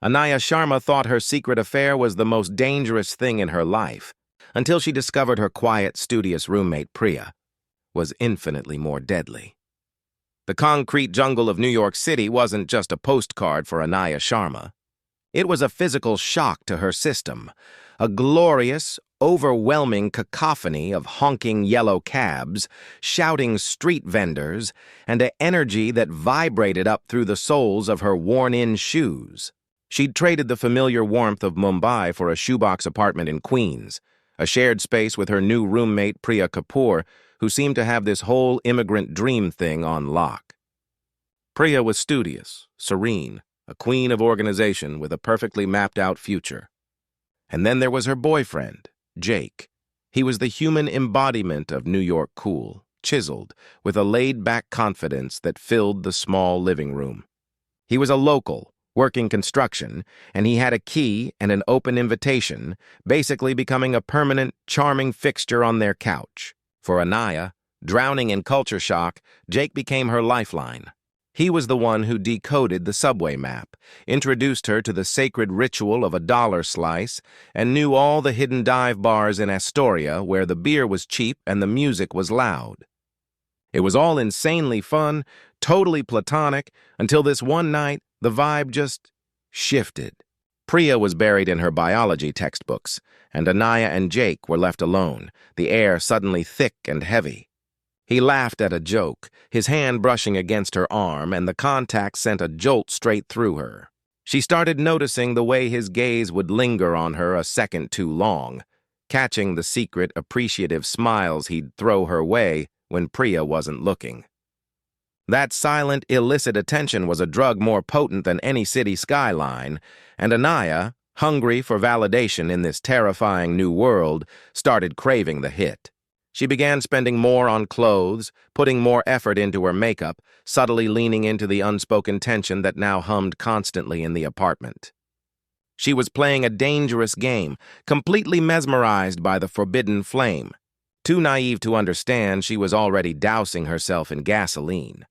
Anaya Sharma thought her secret affair was the most dangerous thing in her life, until she discovered her quiet, studious roommate, Priya, was infinitely more deadly. The concrete jungle of New York City wasn't just a postcard for Anaya Sharma. It was a physical shock to her system, a glorious, overwhelming cacophony of honking yellow cabs, shouting street vendors, and an energy that vibrated up through the soles of her worn-in shoes. She'd traded the familiar warmth of Mumbai for a shoebox apartment in Queens, a shared space with her new roommate Priya Kapoor, who seemed to have this whole immigrant dream thing on lock. Priya was studious, serene, a queen of organization with a perfectly mapped-out future. And then there was her boyfriend, Jake. He was the human embodiment of New York cool, chiseled, with a laid-back confidence that filled the small living room. He was a local, working construction, and he had a key and an open invitation, basically becoming a permanent, charming fixture on their couch. For Anaya, drowning in culture shock, Jake became her lifeline. He was the one who decoded the subway map, introduced her to the sacred ritual of a dollar slice, and knew all the hidden dive bars in Astoria where the beer was cheap and the music was loud. It was all insanely fun, totally platonic, until this one night, the vibe just shifted. Priya was buried in her biology textbooks, and Anaya and Jake were left alone, the air suddenly thick and heavy. He laughed at a joke, his hand brushing against her arm, and the contact sent a jolt straight through her. She started noticing the way his gaze would linger on her a second too long, catching the secret, appreciative smiles he'd throw her way when Priya wasn't looking. That silent, illicit attention was a drug more potent than any city skyline, and Anaya, hungry for validation in this terrifying new world, started craving the hit. She began spending more on clothes, putting more effort into her makeup, subtly leaning into the unspoken tension that now hummed constantly in the apartment. She was playing a dangerous game, completely mesmerized by the forbidden flame. Too naive to understand, she was already dousing herself in gasoline.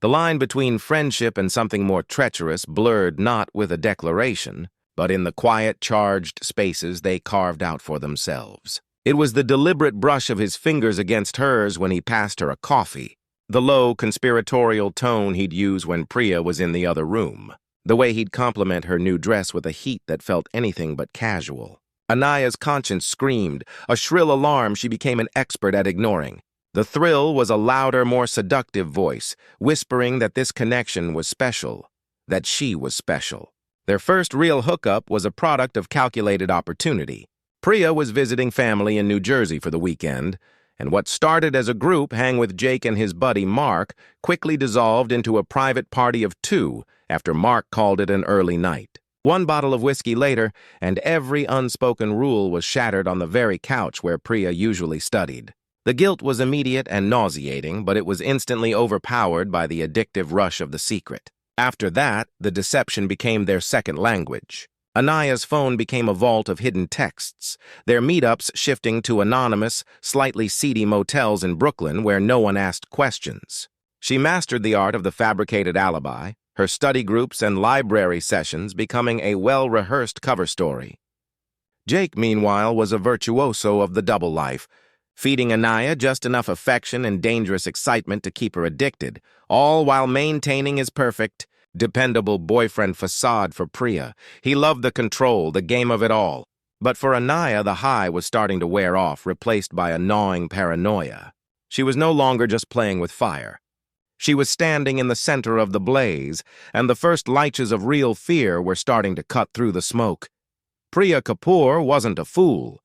The line between friendship and something more treacherous blurred not with a declaration, but in the quiet, charged spaces they carved out for themselves. It was the deliberate brush of his fingers against hers when he passed her a coffee, the low, conspiratorial tone he'd use when Priya was in the other room, the way he'd compliment her new dress with a heat that felt anything but casual. Anaya's conscience screamed, a shrill alarm she became an expert at ignoring. The thrill was a louder, more seductive voice, whispering that this connection was special, that she was special. Their first real hookup was a product of calculated opportunity. Priya was visiting family in New Jersey for the weekend, and what started as a group hang with Jake and his buddy Mark quickly dissolved into a private party of two after Mark called it an early night. One bottle of whiskey later, and every unspoken rule was shattered on the very couch where Priya usually studied. The guilt was immediate and nauseating, but it was instantly overpowered by the addictive rush of the secret. After that, the deception became their second language. Anaya's phone became a vault of hidden texts, their meetups shifting to anonymous, slightly seedy motels in Brooklyn where no one asked questions. She mastered the art of the fabricated alibi, her study groups and library sessions becoming a well-rehearsed cover story. Jake, meanwhile, was a virtuoso of the double life, feeding Anaya just enough affection and dangerous excitement to keep her addicted, all while maintaining his perfect, dependable boyfriend facade for Priya. He loved the control, the game of it all. But for Anaya, the high was starting to wear off, replaced by a gnawing paranoia. She was no longer just playing with fire. She was standing in the center of the blaze, and the first lights of real fear were starting to cut through the smoke. Priya Kapoor wasn't a fool.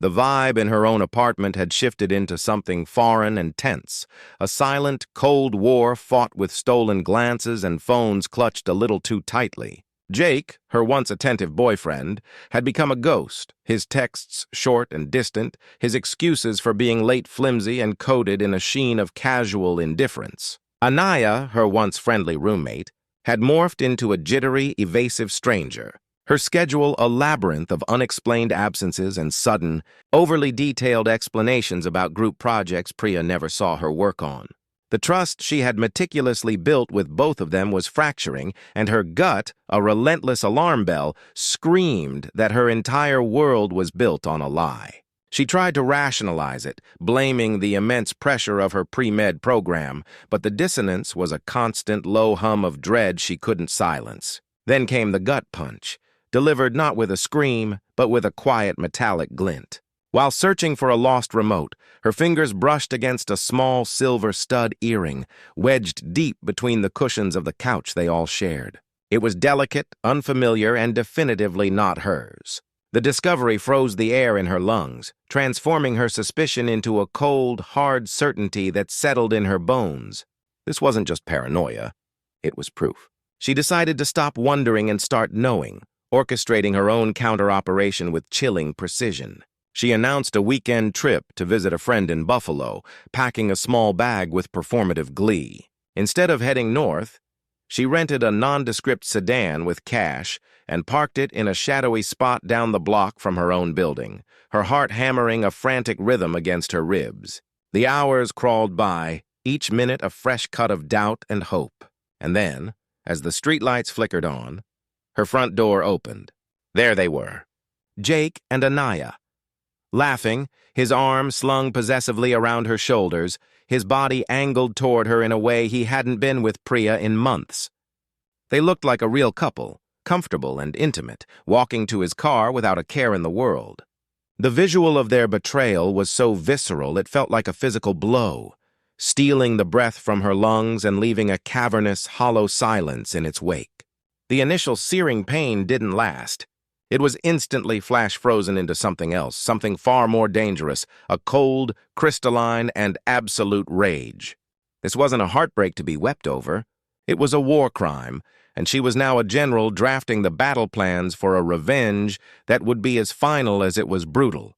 The vibe in her own apartment had shifted into something foreign and tense, a silent, cold war fought with stolen glances and phones clutched a little too tightly. Jake, her once attentive boyfriend, had become a ghost, his texts short and distant, his excuses for being late flimsy and coated in a sheen of casual indifference. Anaya, her once friendly roommate, had morphed into a jittery, evasive stranger, her schedule a labyrinth of unexplained absences and sudden, overly detailed explanations about group projects Priya never saw her work on. The trust she had meticulously built with both of them was fracturing, and her gut, a relentless alarm bell, screamed that her entire world was built on a lie. She tried to rationalize it, blaming the immense pressure of her pre-med program, but the dissonance was a constant low hum of dread she couldn't silence. Then came the gut punch, delivered not with a scream, but with a quiet metallic glint. While searching for a lost remote, her fingers brushed against a small silver stud earring, wedged deep between the cushions of the couch they all shared. It was delicate, unfamiliar, and definitively not hers. The discovery froze the air in her lungs, transforming her suspicion into a cold, hard certainty that settled in her bones. This wasn't just paranoia. It was proof. She decided to stop wondering and start knowing, orchestrating her own counter-operation with chilling precision. She announced a weekend trip to visit a friend in Buffalo, packing a small bag with performative glee. Instead of heading north, she rented a nondescript sedan with cash and parked it in a shadowy spot down the block from her own building, her heart hammering a frantic rhythm against her ribs. The hours crawled by, each minute a fresh cut of doubt and hope. And then, as the streetlights flickered on, her front door opened. There they were, Jake and Anaya. Laughing, his arm slung possessively around her shoulders, his body angled toward her in a way he hadn't been with Priya in months. They looked like a real couple, comfortable and intimate, walking to his car without a care in the world. The visual of their betrayal was so visceral it felt like a physical blow, stealing the breath from her lungs and leaving a cavernous, hollow silence in its wake. The initial searing pain didn't last. It was instantly flash-frozen into something else, something far more dangerous, a cold, crystalline, and absolute rage. This wasn't a heartbreak to be wept over. It was a war crime, and she was now a general drafting the battle plans for a revenge that would be as final as it was brutal.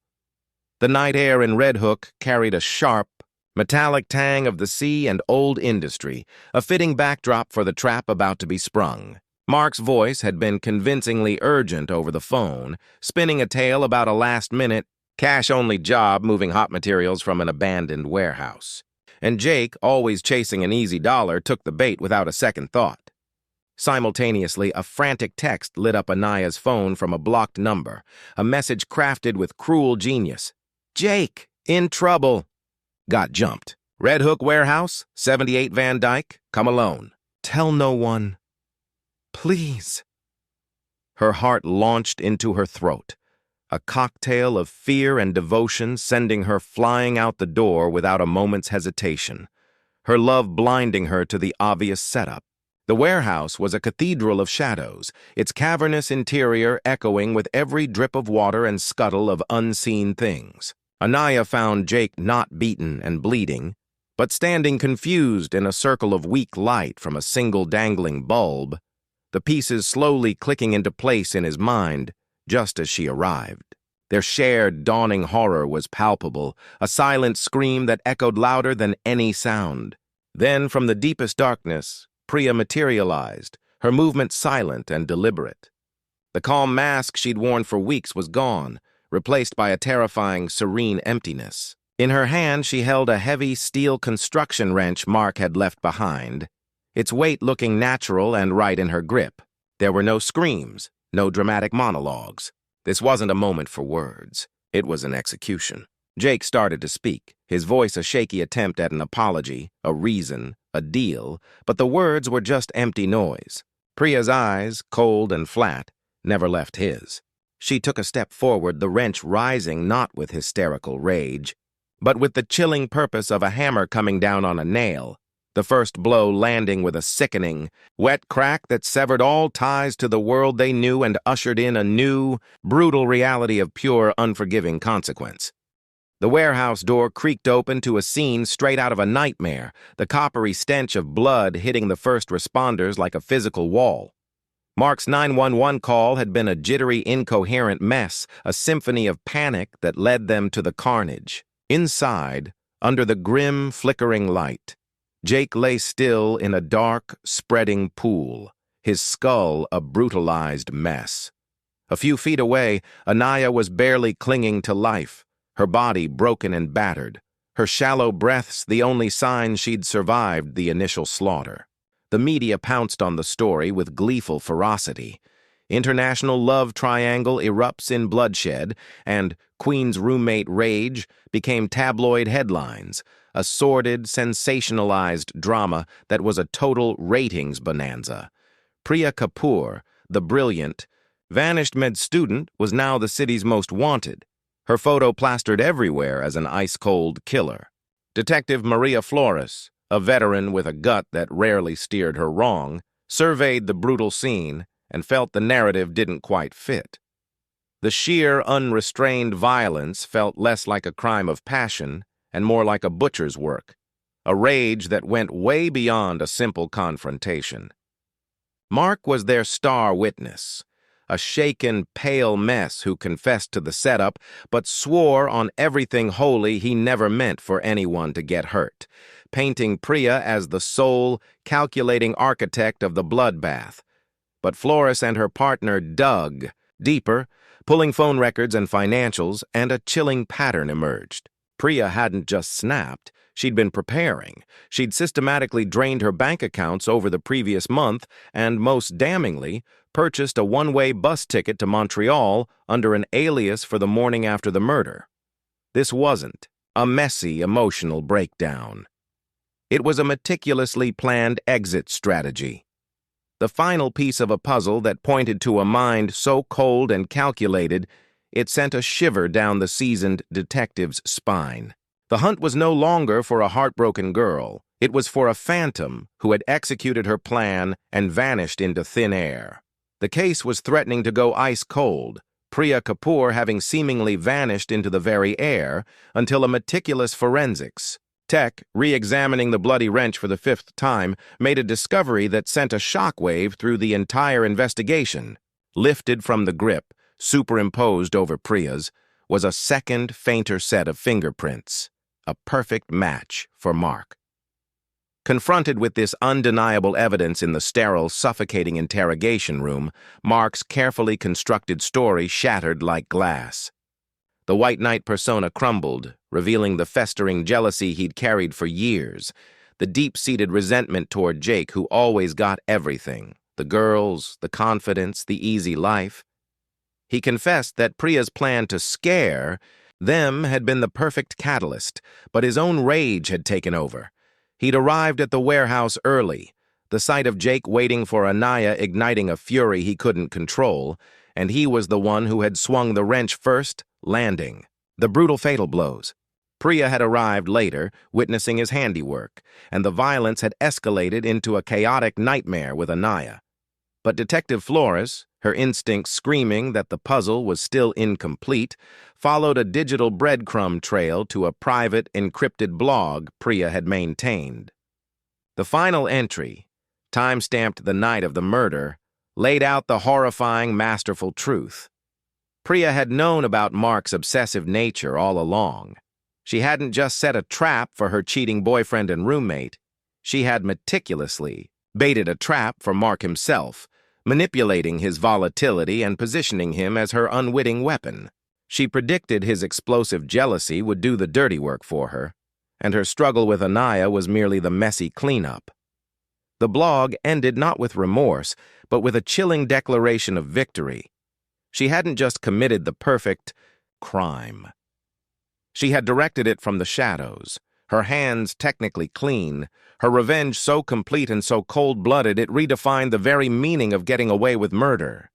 The night air in Red Hook carried a sharp, metallic tang of the sea and old industry, a fitting backdrop for the trap about to be sprung. Mark's voice had been convincingly urgent over the phone, spinning a tale about a last-minute, cash-only job moving hot materials from an abandoned warehouse. And Jake, always chasing an easy dollar, took the bait without a second thought. Simultaneously, a frantic text lit up Anaya's phone from a blocked number, a message crafted with cruel genius. "Jake, in trouble." Got jumped. "Red Hook Warehouse, 78 Van Dyke, come alone. Tell no one. Please." Her heart launched into her throat, a cocktail of fear and devotion sending her flying out the door without a moment's hesitation, her love blinding her to the obvious setup. The warehouse was a cathedral of shadows, its cavernous interior echoing with every drip of water and scuttle of unseen things. Anaya found Jake not beaten and bleeding, but standing confused in a circle of weak light from a single dangling bulb, the pieces slowly clicking into place in his mind just as she arrived. Their shared dawning horror was palpable, a silent scream that echoed louder than any sound. Then, from the deepest darkness, Priya materialized, her movement silent and deliberate. The calm mask she'd worn for weeks was gone, replaced by a terrifying, serene emptiness. In her hand, she held a heavy steel construction wrench Mark had left behind, its weight looking natural and right in her grip. There were no screams, no dramatic monologues. This wasn't a moment for words. It was an execution. Jake started to speak, his voice a shaky attempt at an apology, a reason, a deal, but the words were just empty noise. Priya's eyes, cold and flat, never left his. She took a step forward, the wrench rising not with hysterical rage, but with the chilling purpose of a hammer coming down on a nail, the first blow landing with a sickening, wet crack that severed all ties to the world they knew and ushered in a new, brutal reality of pure, unforgiving consequence. The warehouse door creaked open to a scene straight out of a nightmare, the coppery stench of blood hitting the first responders like a physical wall. Mark's 911 call had been a jittery, incoherent mess, a symphony of panic that led them to the carnage. Inside, under the grim, flickering light, Jake lay still in a dark, spreading pool, his skull a brutalized mess. A few feet away, Anaya was barely clinging to life, her body broken and battered, her shallow breaths the only sign she'd survived the initial slaughter. The media pounced on the story with gleeful ferocity. International love triangle erupts in bloodshed, and Queen's roommate rage became tabloid headlines, a sordid, sensationalized drama that was a total ratings bonanza. Priya Kapoor, the brilliant, vanished med student, was now the city's most wanted, her photo plastered everywhere as an ice-cold killer. Detective Maria Flores, a veteran with a gut that rarely steered her wrong, surveyed the brutal scene and felt the narrative didn't quite fit. The sheer, unrestrained violence felt less like a crime of passion and more like a butcher's work, a rage that went way beyond a simple confrontation. Mark was their star witness, a shaken, pale mess who confessed to the setup but swore on everything holy he never meant for anyone to get hurt, painting Priya as the sole, calculating architect of the bloodbath. But Flores and her partner dug deeper, pulling phone records and financials, and a chilling pattern emerged. Priya hadn't just snapped. She'd been preparing. She'd systematically drained her bank accounts over the previous month and, most damningly, purchased a one-way bus ticket to Montreal under an alias for the morning after the murder. This wasn't a messy, emotional breakdown. It was a meticulously planned exit strategy. The final piece of a puzzle that pointed to a mind so cold and calculated it sent a shiver down the seasoned detective's spine. The hunt was no longer for a heartbroken girl. It was for a phantom who had executed her plan and vanished into thin air. The case was threatening to go ice cold, Priya Kapoor having seemingly vanished into the very air until a meticulous forensics tech, re-examining the bloody wrench for the 5th time, made a discovery that sent a shockwave through the entire investigation. Lifted from the grip, superimposed over Priya's, was a second, fainter set of fingerprints, a perfect match for Mark. Confronted with this undeniable evidence in the sterile, suffocating interrogation room, Mark's carefully constructed story shattered like glass. The White Knight persona crumbled, revealing the festering jealousy he'd carried for years, the deep-seated resentment toward Jake, who always got everything, the girls, the confidence, the easy life. He confessed that Priya's plan to scare them had been the perfect catalyst, but his own rage had taken over. He'd arrived at the warehouse early, the sight of Jake waiting for Anaya igniting a fury he couldn't control, and he was the one who had swung the wrench first, landing the brutal fatal blows. Priya had arrived later, witnessing his handiwork, and the violence had escalated into a chaotic nightmare with Anaya. But Detective Flores, her instincts screaming that the puzzle was still incomplete, followed a digital breadcrumb trail to a private, encrypted blog Priya had maintained. The final entry, time-stamped the night of the murder, laid out the horrifying, masterful truth. Priya had known about Mark's obsessive nature all along. She hadn't just set a trap for her cheating boyfriend and roommate. She had meticulously baited a trap for Mark himself, manipulating his volatility and positioning him as her unwitting weapon. She predicted his explosive jealousy would do the dirty work for her, and her struggle with Anaya was merely the messy cleanup. The blog ended not with remorse, but with a chilling declaration of victory. She hadn't just committed the perfect crime. She had directed it from the shadows, her hands technically clean, her revenge so complete and so cold-blooded it redefined the very meaning of getting away with murder.